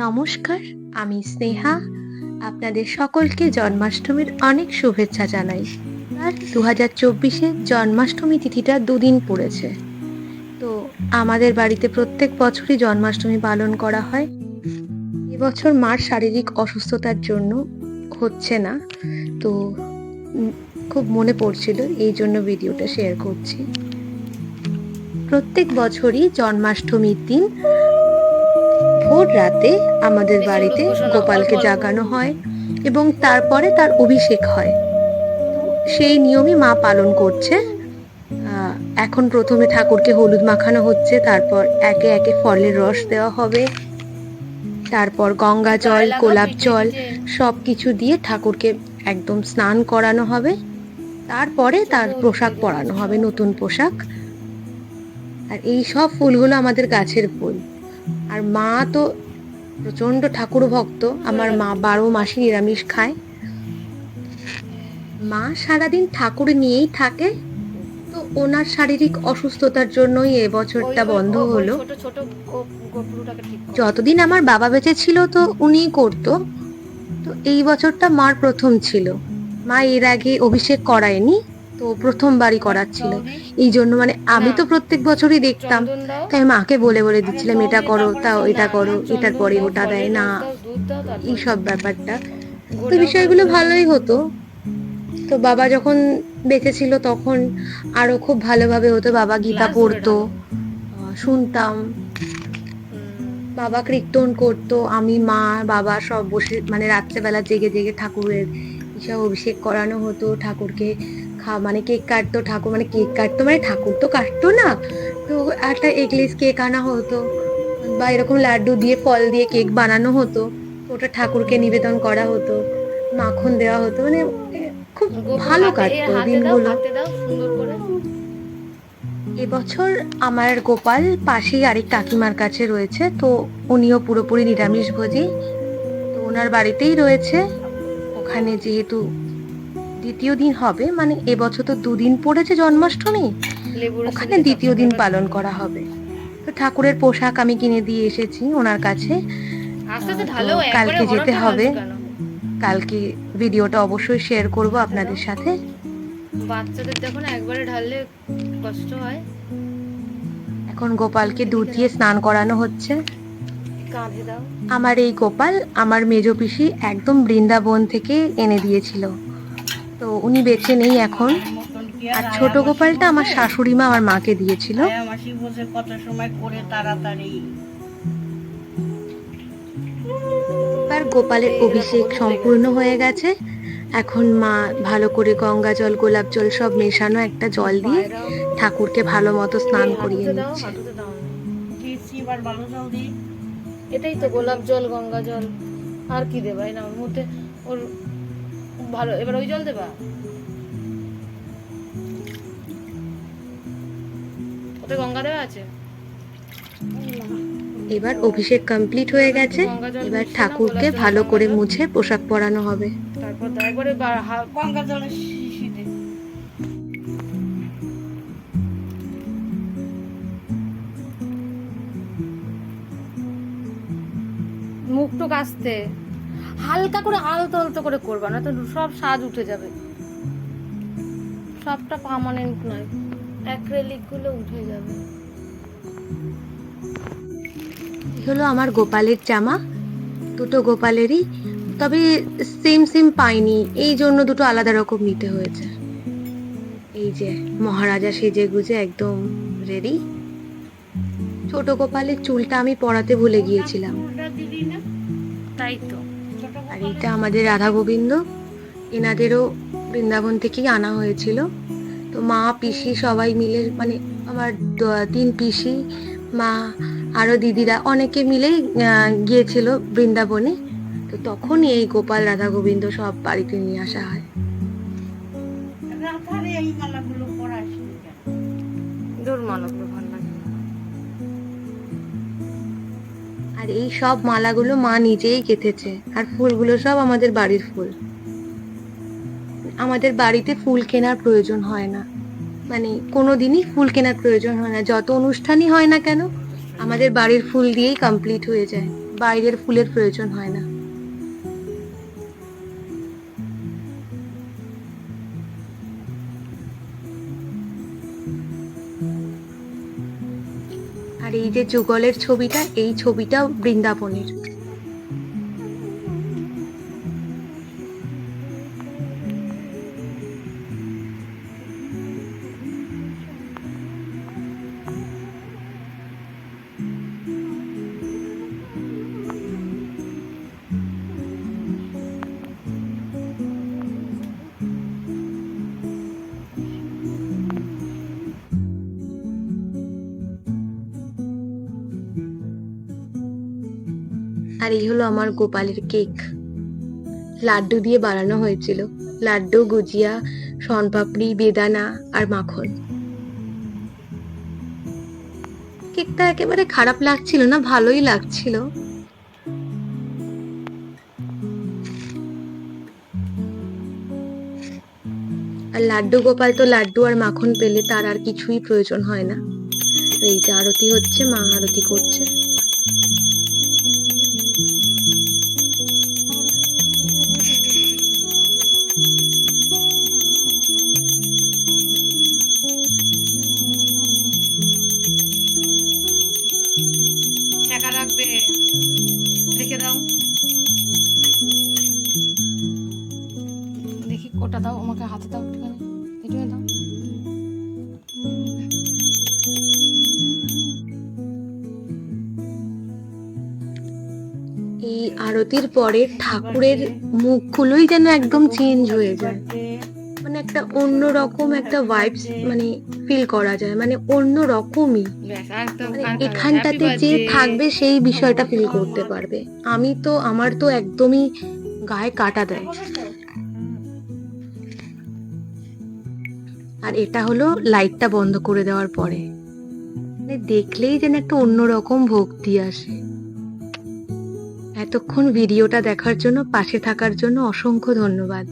নমস্কার, আমি স্নেহা। আপনাদের সকলকে জন্মাষ্টমীর অনেক শুভেচ্ছা জানাই। আর ২০২৪-এ জন্মাষ্টমী তিথিটা দুদিন পড়েছে। তো আমাদের বাড়িতে প্রত্যেক বছরই জন্মাষ্টমী পালন করা হয়। এবছর মার শারীরিক অসুস্থতার জন্য হচ্ছে না। তো খুব মনে পড়ছিল, এই জন্য ভিডিওটা শেয়ার করছি। প্রত্যেক বছরই জন্মাষ্টমীর দিন ভোর রাতে আমাদের বাড়িতে গোপালকে জাগানো হয় এবং তারপরে তার অভিষেক হয়। সেই নিয়মই মা পালন করছে। এখন প্রথমে ঠাকুরকে হলুদ মাখানো হচ্ছে, তারপর একে একে ফলের রস দেওয়া হবে, তারপর গঙ্গা জল, গোলাপ জল সব কিছু দিয়ে ঠাকুরকে একদম স্নান করানো হবে। তারপরে তার পোশাক পরানো হবে, নতুন পোশাক। আর এই সব ফুলগুলো আমাদের গাছের ফুল। আর মা তো প্রচন্ড ঠাকুর ভক্ত। আমার মা ১২ মাসই নিরামিষ খায়। মা সারাদিন ঠাকুর নিয়েই থাকে। তো ওনার শারীরিক অসুস্থতার জন্যই এবছরটা বন্ধ হলো। যতদিন আমার বাবা বেঁচে ছিল তো উনিই করতো। তো এই বছরটা মার প্রথম ছিল। মা এর আগে অভিষেক করায়নি, তো প্রথমবারই করাচ্ছিল। এই জন্য আমি তো প্রত্যেক বছরই দেখতাম, তাই মাকে বলে বলে দিচ্ছিলাম এটা করো, তাও এটা করো, এটার পরে ওটা দেয় না, এইসব ব্যাপারটা। তো বিষয়গুলো ভালোই হতো। তো বাবা যখন বেঁচে ছিল তখন আরো খুব ভালোভাবে হতো। বাবা গীতা পড়তো, শুনতাম। বাবা কীর্তন করতো, আমি মা বাবা সব বসে রাত্রেবেলা জেগে জেগে ঠাকুরের এসব অভিষেক করানো হতো। ঠাকুরকে কেক কাটতো, ঠাকুর কেক কাটতো, ঠাকুর তো কাটতো না, তো একটা এগলেস কেক আনা হতো, বা এরকম লাড্ডু দিয়ে ফল দিয়ে কেক বানানো হতো, ওটা ঠাকুরকে নিবেদন করা হতো, মাখন দেওয়া হতো। খুব ভালো কাটতো দিনগুলো। এবছর আমার গোপাল পাশেই আরেক কাকিমার কাছে রয়েছে, তো উনিও পুরোপুরি নিরামিষ ভোজী। তো ওনার বাড়িতেই রয়েছে। ওখানে যেহেতু দ্বিতীয় দিন হবে, এবছর তো দুদিন পড়েছে জন্মাষ্টমী, ওখানে দ্বিতীয় দিন পালন করা হবে। তো ঠাকুরের পোশাক আমি কিনে দিয়ে এসেছি ওনার কাছে। কালকে যেতে হবে। কালকে ভিডিওটা অবশ্যই শেয়ার করব আপনাদের সাথে। বাচ্চাদের যখন একবারে ঢাললে কষ্ট হয়। এখন গোপালকে দুধ দিয়ে স্নান করানো হচ্ছে। আমার এই গোপাল আমার মেজ পিসি একদম বৃন্দাবন থেকে এনে দিয়েছিল, তো উনি বেঁচে নেই এখন। আর ছোট গোপালটা আমার শাশুড়ি মা আমার মাকে দিয়েছিল। কত সময় করে তাড়াতাড়ি এবার গোপালের অভিষেক সম্পূর্ণ হয়ে গেছে। এখন মা ভালো করে গঙ্গা জল, গোলাপ জল সব মেশানো একটা জল দিয়ে ঠাকুরকে ভালো মতো স্নান করিয়ে নিচ্ছে। এটাই তো গোলাপ জল, গঙ্গা জল, আর কি দেবা? না ওর মধ্যে ওর ভালো। এবার ওই জল দেবা, ওতে গঙ্গা দেওয়া আছে। এবার অভিষেক কমপ্লিট হয়ে গেছে। এবার ঠাকুরকে ভালো করে মুছে পোশাক পরানো হবে। তারপর একবারে গঙ্গা জলের শিশিতে মুখটো কাচতে হালকা করে আলতো আলতো করে করবা, না তো সব সাজ উঠে যাবে। সবটা পার্মানেন্ট নয়, অ্যাক্রিলিক গুলো উঠে যাবে। হলো আমার গোপালের জামা, দুটো গোপালেরই, তবে সেম সেম পাইনি, এই জন্য দুটো আলাদা রকম নিতে হয়েছে। এই যে মহারাজা সেজে গুজে একদম রেডি। ছোট গোপালের চুলটা আমি পরাতে ভুলে গিয়েছিলাম। তাই তো। আর এটা আমাদের রাধা গোবিন্দ, এনাদেরও বৃন্দাবন থেকেই আনা হয়েছিল। তো মা পিসি সবাই মিলে আমার 3 পিসি, মা, আরো দিদিরা অনেকে মিলেই গিয়েছিল বৃন্দাবনে। তো তখনই এই গোপাল রাধা গোবিন্দ সব বাড়িতে নিয়ে আসা হয়। আর এই সব মালাগুলো মা নিজেই গেঁথেছে, আর ফুলগুলো সব আমাদের বাড়ির ফুল। আমাদের বাড়িতে ফুল কেনার প্রয়োজন হয় না, কোনোদিনই ফুল কেনার প্রয়োজন হয় না। যত অনুষ্ঠানই হয় না কেন আমাদের বাড়ির ফুল দিয়েই কমপ্লিট হয়ে যায়। বাইরের ফুলের প্রয়োজন হয় না। আর এই যে যুগলের ছবিটা, এই ছবিটাও বৃন্দাবনের। আর এই হলো আমার গোপালের কেক, লাড্ডু দিয়ে বানানো হয়েছিল। লাড্ডু, গুজিয়া, শনপাপড়ি, বেদানা আর মাখন। কেকটা একেবারে খারাপ লাগছিল না, ভালোই লাগছিল। আর লাড্ডু গোপাল তো লাড্ডু আর মাখন পেলে তার আর কিছুই প্রয়োজন হয় না। এই যে আরতি হচ্ছে, মা আরতি করছে। টাকা রাখবে, রেখে দাও। দেখি কোটা দাও, আমাকে হাতে দাও একটুখানি, একটুখানি দাও। এই আরতির পরে ঠাকুরের মুখগুলোই যেন একদম চেঞ্জ হয়ে যায়, মানে একটা অন্যরকম একটা ভাইবস মানে ফিল করা যায়, মানে অন্য রকমই। মানে এখানটাতে যে থাকবে সেই বিষয়টা ফিল করতে পারবে। আমার তো একদমই গায়ে কাটা দেয়। আর এটা হলো লাইটটা বন্ধ করে দেওয়ার পরে, মানে দেখলেই যেন একটা অন্যরকম ভক্তি আসে। এতক্ষণ ভিডিওটা দেখার জন্য, পাশে থাকার জন্য অসংখ্য ধন্যবাদ।